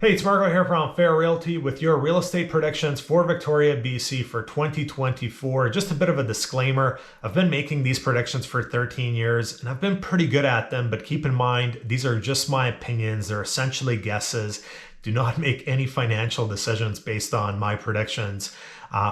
Hey, it's Marko here from Fair Realty with your real estate predictions for Victoria, BC for 2024. Just a bit of a disclaimer. I've been making these predictions for 13 years and I've been pretty good at them, but keep in mind, these are just my opinions. They're essentially guesses. Do not make any financial decisions based on my predictions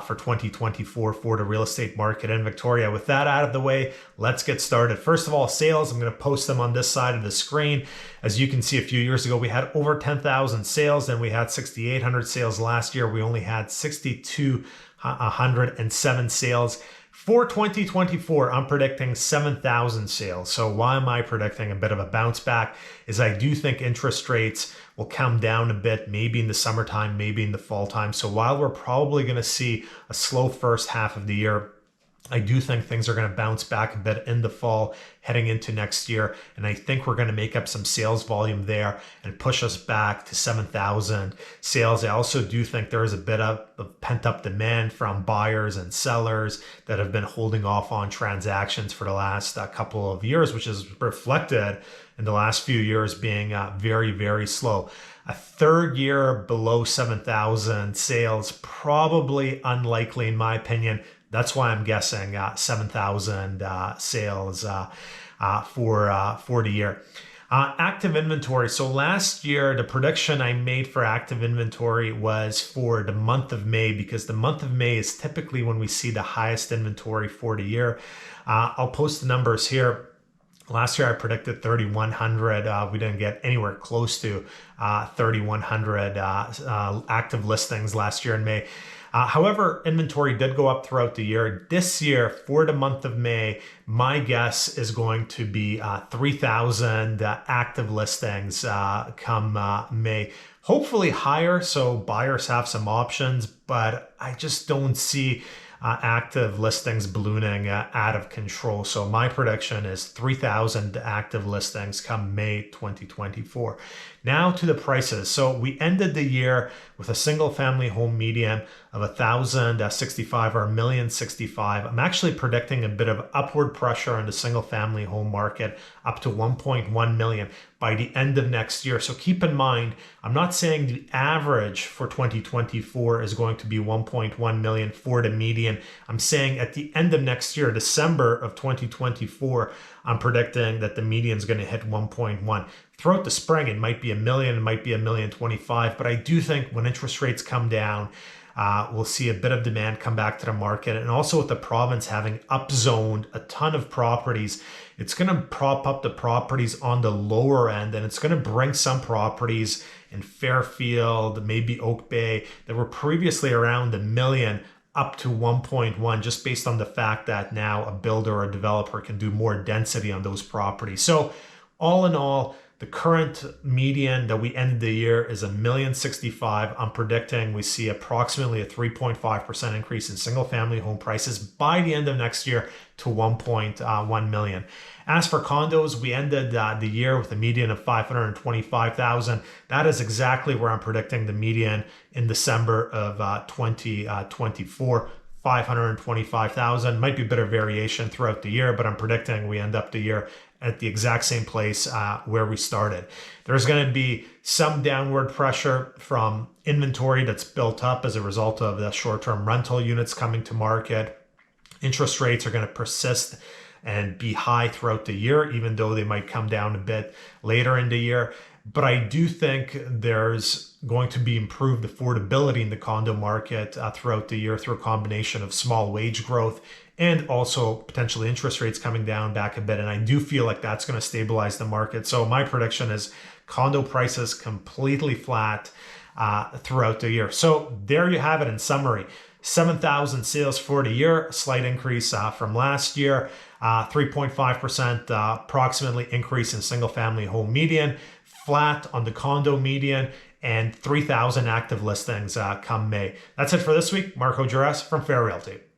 for 2024 for the real estate market in Victoria. With that out of the way, let's get started. First of all, sales, I'm going to post them on this side of the screen. As you can see, a few years ago, we had over 10,000 sales, then we had 6,800 sales. Last year, we only had 6,207 sales. For 2024, I'm predicting 7,000 sales. So why am I predicting a bit of a bounce back? Is I do think interest rates will come down a bit, maybe in the summertime, maybe in the fall time. So while we're probably going to see a slow first half of the year, I do think things are going to bounce back a bit in the fall heading into next year. And I think we're going to make up some sales volume there and push us back to 7,000 sales. I also do think there is a bit of pent up demand from buyers and sellers that have been holding off on transactions for the last couple of years, which is reflected in the last few years being very, very slow. A third year below 7,000 sales, probably unlikely in my opinion. That's why I'm guessing 7,000 sales for the year. Active inventory. So last year, the prediction I made for active inventory was for the month of May, because the month of May is typically when we see the highest inventory for the year. I'll post the numbers here. Last year, I predicted 3,100. We didn't get anywhere close to 3,100 active listings last year in May. However, inventory did go up throughout the year. This year, for the month of May, my guess is going to be 3,000 active listings come May. Hopefully higher, so buyers have some options, but I just don't see active listings ballooning out of control. So my prediction is 3,000 active listings come May 2024. Now to the prices. So we ended the year with a single family home median of 1,065 or 1,065. I'm actually predicting a bit of upward pressure on the single family home market up to 1.1 million by the end of next year. So keep in mind, I'm not saying the average for 2024 is going to be 1.1 million for the median. I'm saying at the end of next year, December of 2024, I'm predicting that the median is going to hit 1.1. Throughout the spring, it might be a million, it might be 1,025,000, but I do think when interest rates come down, we'll see a bit of demand come back to the market. And also with the province having upzoned a ton of properties, it's going to prop up the properties on the lower end, and it's going to bring some properties in Fairfield, maybe Oak Bay, that were previously around $1 million up to 1.1, just based on the fact that now a builder or a developer can do more density on those properties. So all in all, the current median that we ended the year is 1,065,000. I'm predicting we see approximately a 3.5% increase in single family home prices by the end of next year to 1.1 million. As for condos, we ended the year with a median of 525,000. That is exactly where I'm predicting the median in December of 2024. 525,000. Might be a bit of variation throughout the year, but I'm predicting we end up the year at the exact same place where we started. There's going to be some downward pressure from inventory that's built up as a result of the short-term rental units coming to market. Interest rates are going to persist and be high throughout the year, even though they might come down a bit later in the year. But I do think there's going to be improved affordability in the condo market throughout the year through a combination of small wage growth and also potentially interest rates coming down back a bit. And I do feel like that's going to stabilize the market. So my prediction is condo prices completely flat throughout the year. So there you have it in summary. 7,000 sales for the year, a slight increase from last year, 3.5% approximately increase in single family home median, flat on the condo median, and 3,000 active listings come May. That's it for this week. Marko, Juras from Fair Realty.